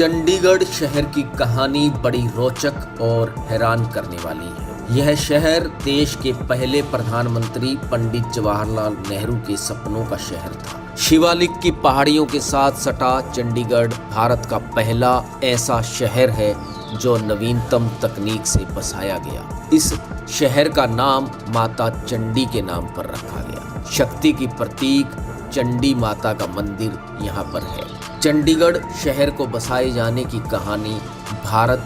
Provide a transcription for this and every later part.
चंडीगढ़ शहर की कहानी बड़ी रोचक और हैरान करने वाली है। यह शहर देश के पहले प्रधानमंत्री पंडित जवाहरलाल नेहरू के सपनों का शहर था। शिवालिक की पहाड़ियों के साथ सटा चंडीगढ़ भारत का पहला ऐसा शहर है जो नवीनतम तकनीक से बसाया गया। इस शहर का नाम माता चंडी के नाम पर रखा गया। शक्ति की प्रतीक चंडी माता का मंदिर यहाँ पर है। चंडीगढ़ शहर को बसाए जाने की कहानी भारत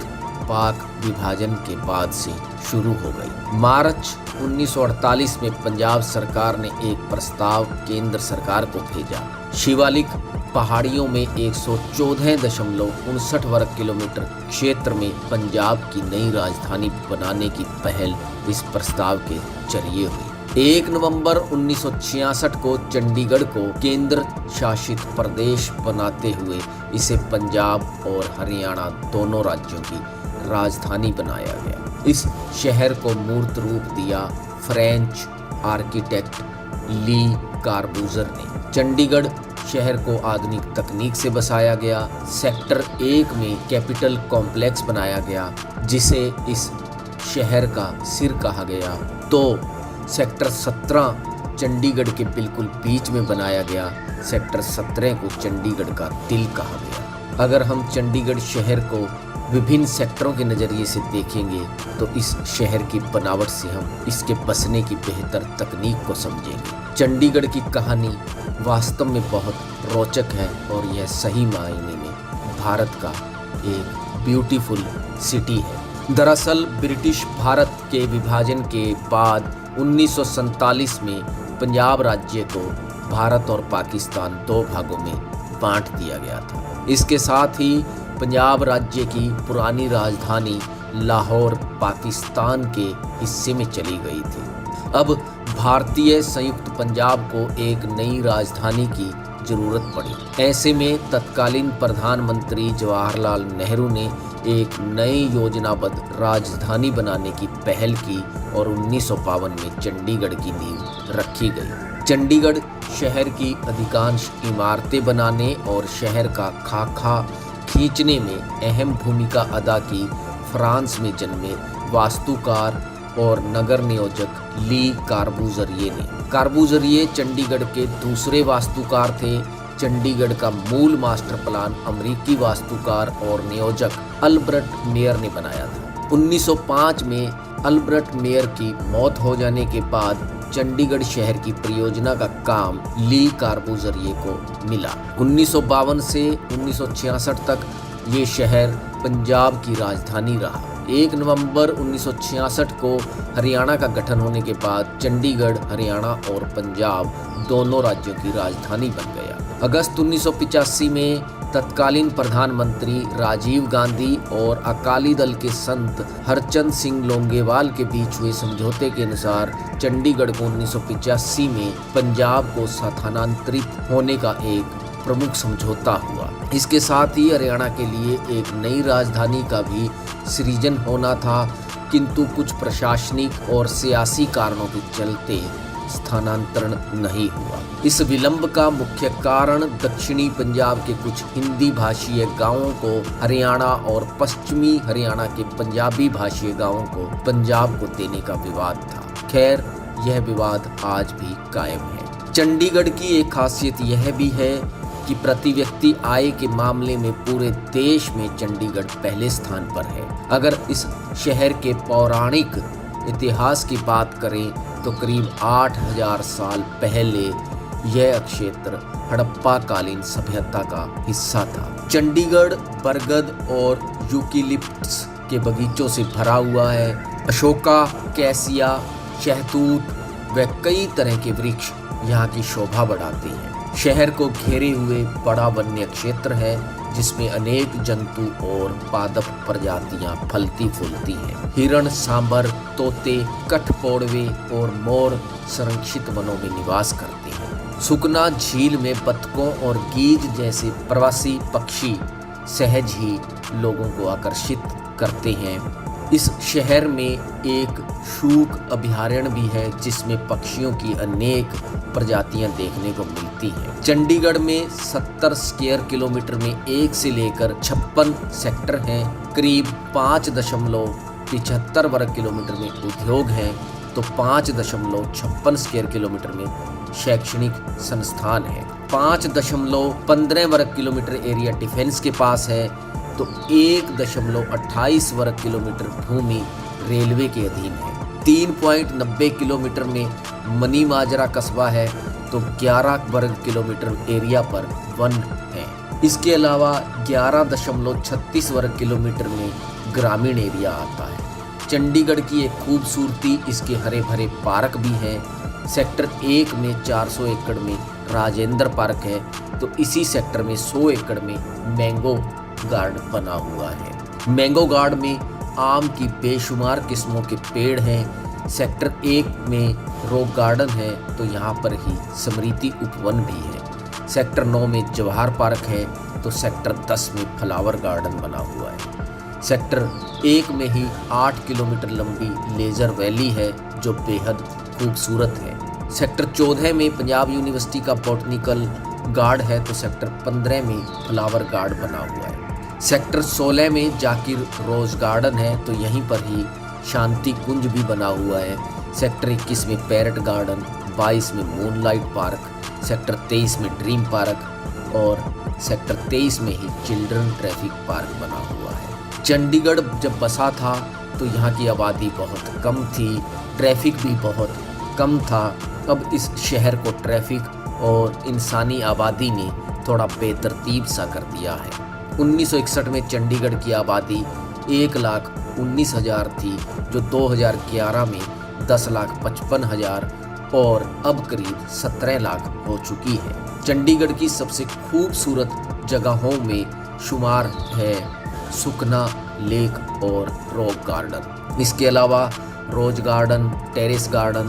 पाक विभाजन के बाद से शुरू हो गई। मार्च 1948 में पंजाब सरकार ने एक प्रस्ताव केंद्र सरकार को भेजा। शिवालिक पहाड़ियों में 114.59 वर्ग किलोमीटर क्षेत्र में पंजाब की नई राजधानी बनाने की पहल इस प्रस्ताव के जरिए हुई। 1 नवंबर 1966 को चंडीगढ़ को केंद्र शासित प्रदेश बनाते हुए इसे पंजाब और हरियाणा दोनों राज्यों की राजधानी बनाया गया। इस शहर को मूर्त रूप दिया फ्रेंच आर्किटेक्ट ली कार्बूजर ने। चंडीगढ़ शहर को आधुनिक तकनीक से बसाया गया। सेक्टर 1 में कैपिटल कॉम्प्लेक्स बनाया गया जिसे इस शहर का सिर कहा गया। तो सेक्टर 17 चंडीगढ़ के बिल्कुल बीच में बनाया गया। सेक्टर 17 को चंडीगढ़ का दिल कहा गया। अगर हम चंडीगढ़ शहर को विभिन्न सेक्टरों के नज़रिए से देखेंगे तो इस शहर की बनावट से हम इसके बसने की बेहतर तकनीक को समझेंगे। चंडीगढ़ की कहानी वास्तव में बहुत रोचक है और यह सही मायने में भारत का एक ब्यूटीफुल सिटी है। दरअसल ब्रिटिश भारत के विभाजन के बाद 1947 में पंजाब राज्य को भारत और पाकिस्तान दो भागों में बांट दिया गया था। इसके साथ ही पंजाब राज्य की पुरानी राजधानी लाहौर पाकिस्तान के हिस्से में चली गई थी। अब भारतीय संयुक्त पंजाब को एक नई राजधानी की जरूरत पड़ी। ऐसे में तत्कालीन प्रधानमंत्री जवाहरलाल नेहरू ने एक नई योजनाबद्ध राजधानी बनाने की पहल की और 1952 में चंडीगढ़ की नींव रखी गई। चंडीगढ़ शहर की अधिकांश इमारतें बनाने और शहर का खाका खींचने में अहम भूमिका अदा की फ्रांस में जन्मे वास्तुकार और नगर नियोजक ली कार्बूजरिये ने। कार्बूजरिये चंडीगढ़ के दूसरे वास्तुकार थे। चंडीगढ़ का मूल मास्टर प्लान अमेरिकी वास्तुकार और नियोजक अल्बर्ट मेयर ने बनाया था। 1905 में अल्बर्ट मेयर की मौत हो जाने के बाद चंडीगढ़ शहर की परियोजना का काम ली कार्बूजरिये को मिला। 1952 से 1966 तक ये शहर पंजाब की राजधानी रहा। 1 नवंबर 1966 को हरियाणा का गठन होने के बाद चंडीगढ़ हरियाणा और पंजाब दोनों राज्यों की राजधानी बन गया। अगस्त 1985 में तत्कालीन प्रधानमंत्री राजीव गांधी और अकाली दल के संत हरचंद सिंह लोंगेवाल के बीच हुए समझौते के अनुसार चंडीगढ़ को 1985 में पंजाब को स्थानांतरित होने का एक प्रमुख समझौता हुआ। इसके साथ ही हरियाणा के लिए एक नई राजधानी का भी सृजन होना था, किंतु कुछ प्रशासनिक और सियासी कारणों के चलते स्थानांतरण नहीं हुआ। इस विलंब का मुख्य कारण दक्षिणी पंजाब के कुछ हिंदी भाषीय गांवों को हरियाणा और पश्चिमी हरियाणा के पंजाबी भाषीय गांवों को पंजाब को देने का विवाद था। खैर, यह विवाद आज भी कायम है। चंडीगढ़ की एक खासियत यह भी है कि प्रति व्यक्ति आय के मामले में पूरे देश में चंडीगढ़ पहले स्थान पर है। अगर इस शहर के पौराणिक इतिहास की बात करें तो करीब 8000 साल पहले यह क्षेत्र हड़प्पा कालीन सभ्यता का हिस्सा था। चंडीगढ़ बरगद और यूकेलिप्टस के बगीचों से भरा हुआ है। अशोका, कैसिया, शहतूत व कई तरह के वृक्ष यहाँ की शोभा बढ़ाते हैं। शहर को घेरे हुए बड़ा वन्य क्षेत्र है जिसमें अनेक जंतु और पादप प्रजातियां फलती फूलती हैं। हिरण, सांभर, तोते, कठफोड़वे और मोर संरक्षित वनों में निवास करते हैं। सुकना झील में बतखों और गीज जैसे प्रवासी पक्षी सहज ही लोगों को आकर्षित करते हैं। इस शहर में एक शूक अभयारण्य भी है जिसमें पक्षियों की अनेक प्रजातियां देखने को मिलती हैं। चंडीगढ़ में 70 स्क्वायर किलोमीटर में 1 से लेकर 56 सेक्टर हैं। करीब 5.75 वर्ग किलोमीटर में उद्योग हैं तो 5.56 स्क्वायर किलोमीटर में शैक्षणिक संस्थान है। 5.15 वर्ग किलोमीटर एरिया डिफेंस के पास है तो 1.28 वर्ग किलोमीटर भूमि रेलवे के अधीन है। 3.90 किलोमीटर में मनी माजरा कस्बा है तो 11 वर्ग किलोमीटर एरिया पर वन है। इसके अलावा 11.36 वर्ग किलोमीटर में ग्रामीण एरिया आता है। चंडीगढ़ की एक खूबसूरती इसके हरे भरे पार्क भी हैं। सेक्टर 1 में 400 एकड़ में राजेंद्र पार्क है तो इसी सेक्टर में 100 एकड़ में मैंगो गार्डन बना हुआ है। मैंगो गार्डन में आम की बेशुमार किस्मों के पेड़ हैं। सेक्टर 1 में रॉक गार्डन है तो यहाँ पर ही स्मृति उपवन भी है। सेक्टर 9 में जवाहर पार्क है तो सेक्टर 10 में फ्लावर गार्डन बना हुआ है। सेक्टर 1 में ही 8 किलोमीटर लंबी लेजर वैली है जो बेहद खूबसूरत है। सेक्टर 14 में पंजाब यूनिवर्सिटी का बॉटनिकल गार्ड है तो सेक्टर 15 में फ्लावर गार्ड बना हुआ है। सेक्टर 16 में जाकिर रोज गार्डन है तो यहीं पर ही शांति कुंज भी बना हुआ है। सेक्टर 21 में पैरट गार्डन, 22 में मूनलाइट पार्क, सेक्टर 23 में ड्रीम पार्क और सेक्टर 23 में ही चिल्ड्रन ट्रैफिक पार्क बना हुआ है। चंडीगढ़ जब बसा था तो यहाँ की आबादी बहुत कम थी, ट्रैफिक भी बहुत कम था। अब इस शहर को ट्रैफिक और इंसानी आबादी ने थोड़ा बेतरतीब सा कर दिया है। 1961 में चंडीगढ़ की आबादी 1,19,000 थी जो 2011 में 10,55,000 और अब करीब 17 लाख हो चुकी है। चंडीगढ़ की सबसे खूबसूरत जगहों में शुमार है सुखना लेक और रॉक गार्डन। इसके अलावा rose garden, terrace garden,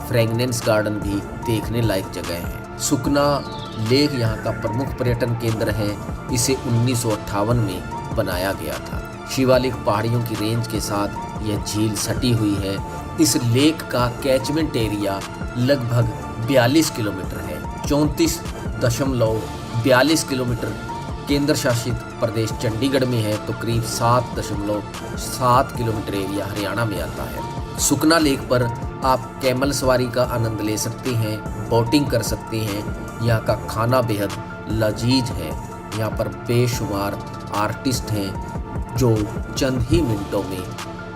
fragrance garden भी देखने लायक जगह है। सुखना लेक यहाँ का प्रमुख पर्यटन केंद्र है। इसे 1958 में बनाया गया था। शिवालिक पहाड़ियों की रेंज के साथ यह झील सटी हुई है। इस लेक का कैचमेंट एरिया लगभग 42 किलोमीटर है। 34.42 किलोमीटर केंद्र शासित प्रदेश चंडीगढ़ में है तो करीब 7.7 किलोमीटर एरिया हरियाणा में आता है। सुखना लेक पर आप कैमल सवारी का आनंद ले सकते हैं, बोटिंग कर सकते हैं। यहाँ का खाना बेहद लजीज है। यहाँ पर बेशुमार आर्टिस्ट हैं जो चंद ही मिनटों में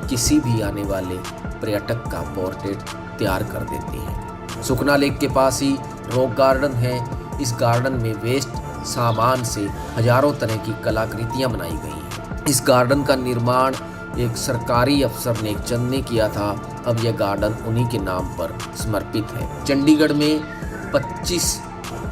किसी भी आने वाले पर्यटक का पोर्ट्रेट तैयार कर देते हैं। सुखना लेक के पास ही रॉक गार्डन है। इस गार्डन में वेस्ट सामान से हजारों तरह की कलाकृतियाँ बनाई गई हैं। इस गार्डन का निर्माण एक सरकारी अफसर नेकचंद ने किया था। अब यह गार्डन उन्हीं के नाम पर समर्पित है। चंडीगढ़ में 25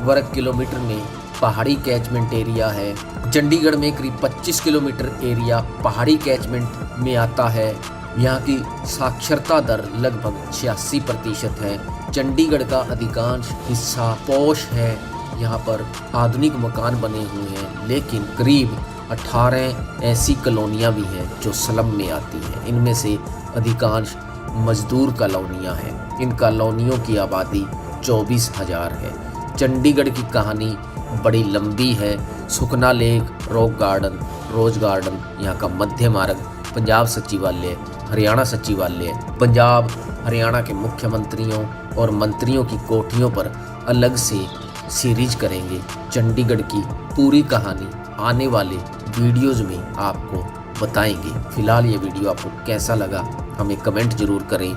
वर्ग किलोमीटर में पहाड़ी कैचमेंट एरिया है। चंडीगढ़ में करीब 25 किलोमीटर एरिया पहाड़ी कैचमेंट में आता है। यहाँ की साक्षरता दर लगभग 86% है। चंडीगढ़ का अधिकांश हिस्सा पॉश है। यहाँ पर आधुनिक मकान बने हुए हैं लेकिन करीब 18 ऐसी कॉलोनियाँ भी हैं जो स्लम में आती हैं। इनमें से अधिकांश मजदूर कॉलोनियाँ हैं। इन कॉलोनियों की आबादी 24,000 है। चंडीगढ़ की कहानी बड़ी लंबी है। Sukhna lake, rock garden, rose garden, यहाँ का मध्य मार्ग, पंजाब सचिवालय, हरियाणा सचिवालय, पंजाब हरियाणा के मुख्यमंत्रियों और मंत्रियों की कोठियों पर अलग से सीरीज करेंगे। चंडीगढ़ की पूरी कहानी आने वाले वीडियोज में आपको बताएंगे। फिलहाल ये वीडियो आपको कैसा लगा हमें कमेंट जरूर करें।